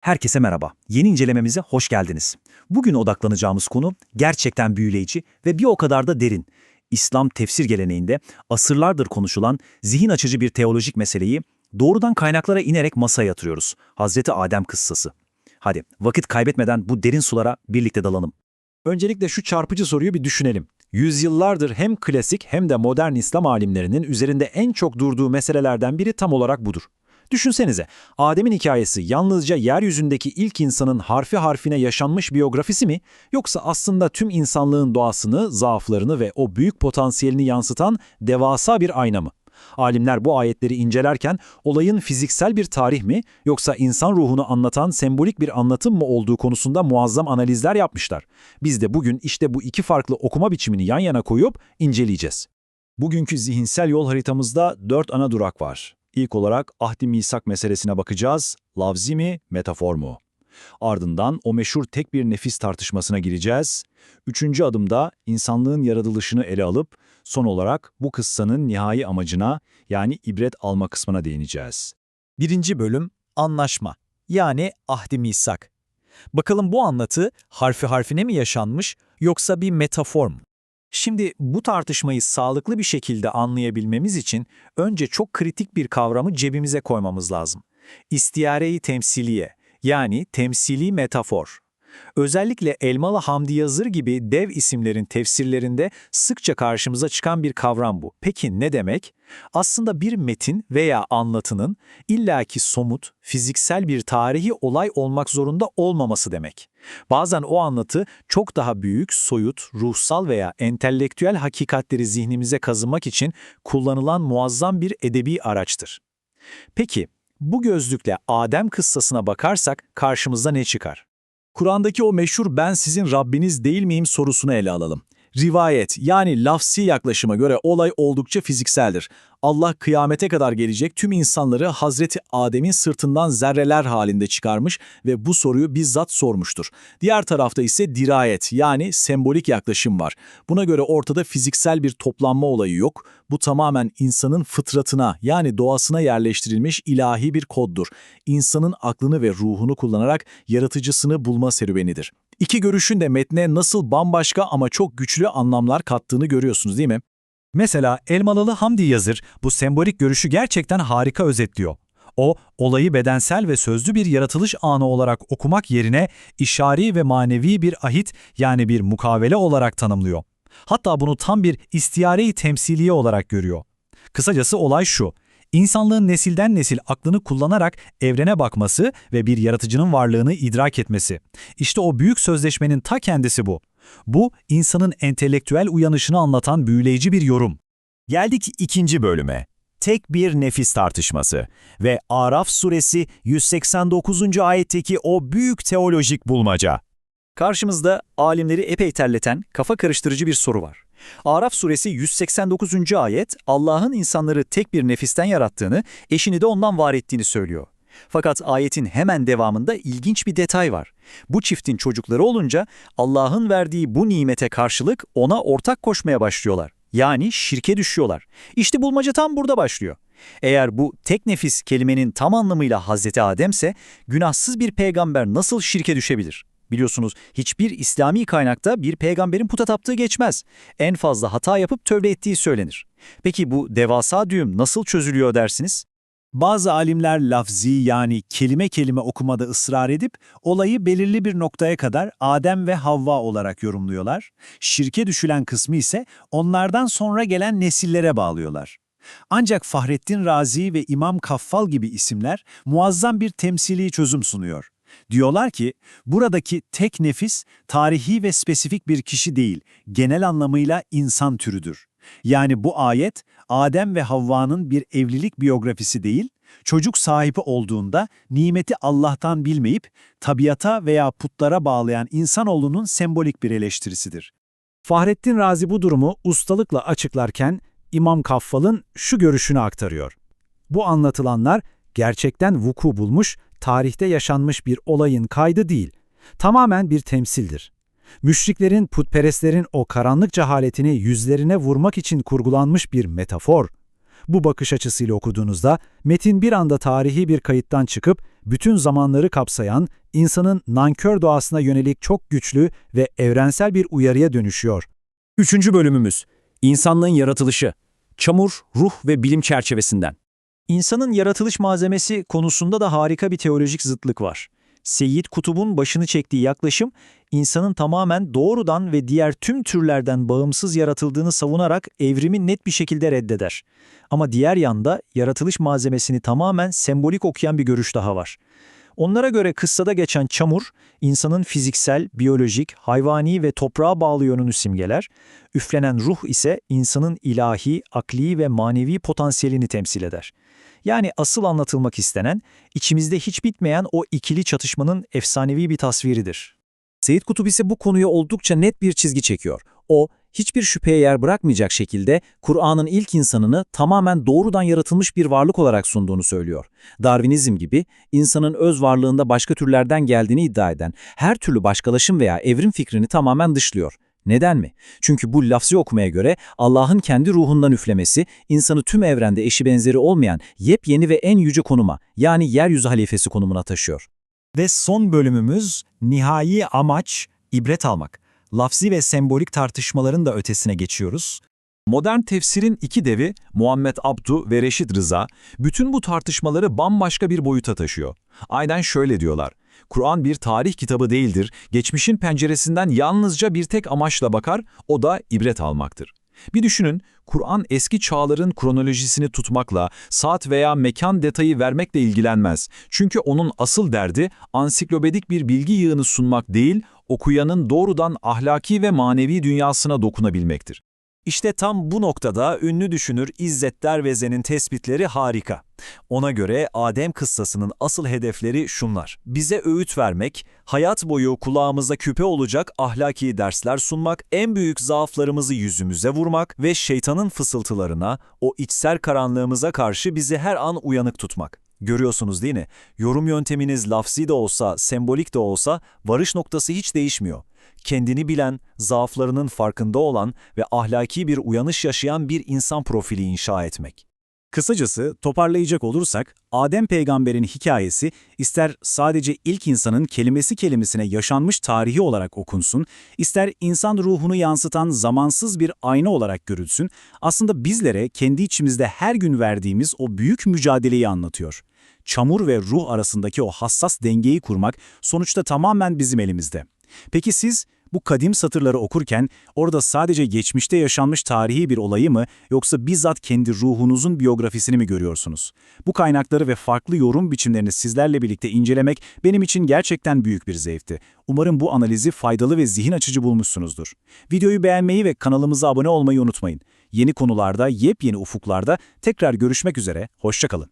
Herkese merhaba. Yeni incelememize hoş geldiniz. Bugün odaklanacağımız konu gerçekten büyüleyici ve bir o kadar da derin. İslam tefsir geleneğinde asırlardır konuşulan zihin açıcı bir teolojik meseleyi doğrudan kaynaklara inerek masaya yatırıyoruz. Hazreti Adem kıssası. Hadi vakit kaybetmeden bu derin sulara birlikte dalalım. Öncelikle şu çarpıcı soruyu bir düşünelim. Yüzyıllardır hem klasik hem de modern İslam alimlerinin üzerinde en çok durduğu meselelerden biri tam olarak budur. Düşünsenize, Adem'in hikayesi yalnızca yeryüzündeki ilk insanın harfi harfine yaşanmış biyografisi mi, yoksa aslında tüm insanlığın doğasını, zaaflarını ve o büyük potansiyelini yansıtan devasa bir ayna mı? Alimler bu ayetleri incelerken olayın fiziksel bir tarih mi, yoksa insan ruhunu anlatan sembolik bir anlatım mı olduğu konusunda muazzam analizler yapmışlar. Biz de bugün işte bu iki farklı okuma biçimini yan yana koyup inceleyeceğiz. Bugünkü zihinsel yol haritamızda 4 ana durak var. İlk olarak ahdi misak meselesine bakacağız, lafzi mi, metafor mu? Ardından o meşhur tek bir nefis tartışmasına gireceğiz. Üçüncü adımda insanlığın yaratılışını ele alıp, son olarak bu kıssanın nihai amacına, yani ibret alma kısmına değineceğiz. Birinci bölüm, anlaşma, yani ahdi misak. Bakalım bu anlatı harfi harfine mi yaşanmış, yoksa bir metafor mu? Şimdi bu tartışmayı sağlıklı bir şekilde anlayabilmemiz için önce çok kritik bir kavramı cebimize koymamız lazım. İstiyare-i temsiliye, yani temsili metafor. Özellikle Elmalı Hamdi Yazır gibi dev isimlerin tefsirlerinde sıkça karşımıza çıkan bir kavram bu. Peki ne demek? Aslında bir metin veya anlatının illaki somut, fiziksel bir tarihi olay olmak zorunda olmaması demek. Bazen o anlatı çok daha büyük, soyut, ruhsal veya entelektüel hakikatleri zihnimize kazımak için kullanılan muazzam bir edebi araçtır. Peki, bu gözlükle Adem kıssasına bakarsak karşımıza ne çıkar? Kur'an'daki o meşhur "ben sizin Rabbiniz değil miyim" sorusunu ele alalım. Rivayet, yani lafsi yaklaşıma göre olay oldukça fizikseldir. Allah kıyamete kadar gelecek tüm insanları Hazreti Adem'in sırtından zerreler halinde çıkarmış ve bu soruyu bizzat sormuştur. Diğer tarafta ise dirayet, yani sembolik yaklaşım var. Buna göre ortada fiziksel bir toplanma olayı yok. Bu tamamen insanın fıtratına, yani doğasına yerleştirilmiş ilahi bir koddur. İnsanın aklını ve ruhunu kullanarak yaratıcısını bulma serüvenidir. İki görüşün de metne nasıl bambaşka ama çok güçlü anlamlar kattığını görüyorsunuz, değil mi? Mesela Elmalılı Hamdi Yazır bu sembolik görüşü gerçekten harika özetliyor. O, olayı bedensel ve sözlü bir yaratılış anı olarak okumak yerine işari ve manevi bir ahit, yani bir mukavele olarak tanımlıyor. Hatta bunu tam bir istiyare-i temsiliye olarak görüyor. Kısacası olay şu: İnsanlığın nesilden nesil aklını kullanarak evrene bakması ve bir yaratıcının varlığını idrak etmesi. İşte o büyük sözleşmenin ta kendisi bu. Bu, insanın entelektüel uyanışını anlatan büyüleyici bir yorum. Geldik ikinci bölüme. Tek bir nefis tartışması ve Araf suresi 189. ayetteki o büyük teolojik bulmaca. Karşımızda alimleri epey terleten, kafa karıştırıcı bir soru var. Araf suresi 189. ayet Allah'ın insanları tek bir nefisten yarattığını, eşini de ondan var ettiğini söylüyor. Fakat ayetin hemen devamında ilginç bir detay var. Bu çiftin çocukları olunca Allah'ın verdiği bu nimete karşılık ona ortak koşmaya başlıyorlar. Yani şirke düşüyorlar. İşte bulmaca tam burada başlıyor. Eğer bu tek nefis kelimenin tam anlamıyla Hazreti Adem'se, günahsız bir peygamber nasıl şirke düşebilir? Biliyorsunuz hiçbir İslami kaynakta bir peygamberin puta taptığı geçmez. En fazla hata yapıp tövbe ettiği söylenir. Peki bu devasa düğüm nasıl çözülüyor dersiniz? Bazı alimler lafzi, yani kelime kelime okumada ısrar edip olayı belirli bir noktaya kadar Adem ve Havva olarak yorumluyorlar. Şirke düşülen kısmı ise onlardan sonra gelen nesillere bağlıyorlar. Ancak Fahrettin Razi ve İmam Kaffal gibi isimler muazzam bir temsili çözüm sunuyor. Diyorlar ki, buradaki tek nefis tarihi ve spesifik bir kişi değil, genel anlamıyla insan türüdür. Yani bu ayet, Adem ve Havva'nın bir evlilik biyografisi değil, çocuk sahibi olduğunda nimeti Allah'tan bilmeyip tabiata veya putlara bağlayan insanoğlunun sembolik bir eleştirisidir. Fahrettin Razi bu durumu ustalıkla açıklarken İmam Kaffal'ın şu görüşünü aktarıyor. Bu anlatılanlar gerçekten vuku bulmuş, tarihte yaşanmış bir olayın kaydı değil, tamamen bir temsildir. Müşriklerin, putperestlerin o karanlık cehaletini yüzlerine vurmak için kurgulanmış bir metafor. Bu bakış açısıyla okuduğunuzda metin bir anda tarihi bir kayıttan çıkıp bütün zamanları kapsayan, insanın nankör doğasına yönelik çok güçlü ve evrensel bir uyarıya dönüşüyor. 3. bölümümüz, İnsanlığın yaratılışı, çamur, ruh ve bilim çerçevesinden. İnsanın yaratılış malzemesi konusunda da harika bir teolojik zıtlık var. Seyyid Kutub'un başını çektiği yaklaşım, insanın tamamen doğrudan ve diğer tüm türlerden bağımsız yaratıldığını savunarak evrimi net bir şekilde reddeder. Ama diğer yanda yaratılış malzemesini tamamen sembolik okuyan bir görüş daha var. Onlara göre kıssada geçen çamur, insanın fiziksel, biyolojik, hayvani ve toprağa bağlı yönünü simgeler, üflenen ruh ise insanın ilahi, akli ve manevi potansiyelini temsil eder. Yani asıl anlatılmak istenen, içimizde hiç bitmeyen o ikili çatışmanın efsanevi bir tasviridir. Seyyid Kutup ise bu konuya oldukça net bir çizgi çekiyor. O, hiçbir şüpheye yer bırakmayacak şekilde Kur'an'ın ilk insanını tamamen doğrudan yaratılmış bir varlık olarak sunduğunu söylüyor. Darwinizm gibi insanın öz varlığında başka türlerden geldiğini iddia eden her türlü başkalaşım veya evrim fikrini tamamen dışlıyor. Neden mi? Çünkü bu lafzı okumaya göre Allah'ın kendi ruhundan üflemesi insanı tüm evrende eşi benzeri olmayan yepyeni ve en yüce konuma, yani yeryüzü halifesi konumuna taşıyor. Ve son bölümümüz nihai amaç, ibret almak. Lafzi ve sembolik tartışmaların da ötesine geçiyoruz. Modern tefsirin iki devi Muhammed Abdu ve Reşit Rıza bütün bu tartışmaları bambaşka bir boyuta taşıyor. Aynen şöyle diyorlar: Kur'an bir tarih kitabı değildir, geçmişin penceresinden yalnızca bir tek amaçla bakar, o da ibret almaktır. Bir düşünün, Kur'an eski çağların kronolojisini tutmakla, saat veya mekan detayı vermekle ilgilenmez. Çünkü onun asıl derdi ansiklopedik bir bilgi yığını sunmak değil, okuyanın doğrudan ahlaki ve manevi dünyasına dokunabilmektir. İşte tam bu noktada ünlü düşünür İzzet Derveze'nin tespitleri harika. Ona göre Adem kıssasının asıl hedefleri şunlar: bize öğüt vermek, hayat boyu kulağımıza küpe olacak ahlaki dersler sunmak, en büyük zaaflarımızı yüzümüze vurmak ve şeytanın fısıltılarına, o içsel karanlığımıza karşı bizi her an uyanık tutmak. Görüyorsunuz değil mi? Yorum yönteminiz lafzi de olsa, sembolik de olsa varış noktası hiç değişmiyor. Kendini bilen, zaaflarının farkında olan ve ahlaki bir uyanış yaşayan bir insan profili inşa etmek. Kısacası toparlayacak olursak, Adem peygamberin hikayesi ister sadece ilk insanın kelimesi kelimesine yaşanmış tarihi olarak okunsun, ister insan ruhunu yansıtan zamansız bir ayna olarak görülsün, aslında bizlere kendi içimizde her gün verdiğimiz o büyük mücadeleyi anlatıyor. Çamur ve ruh arasındaki o hassas dengeyi kurmak sonuçta tamamen bizim elimizde. Peki siz bu kadim satırları okurken orada sadece geçmişte yaşanmış tarihi bir olayı mı yoksa bizzat kendi ruhunuzun biyografisini mi görüyorsunuz? Bu kaynakları ve farklı yorum biçimlerini sizlerle birlikte incelemek benim için gerçekten büyük bir zevkti. Umarım bu analizi faydalı ve zihin açıcı bulmuşsunuzdur. Videoyu beğenmeyi ve kanalımıza abone olmayı unutmayın. Yeni konularda, yepyeni ufuklarda tekrar görüşmek üzere, hoşça kalın.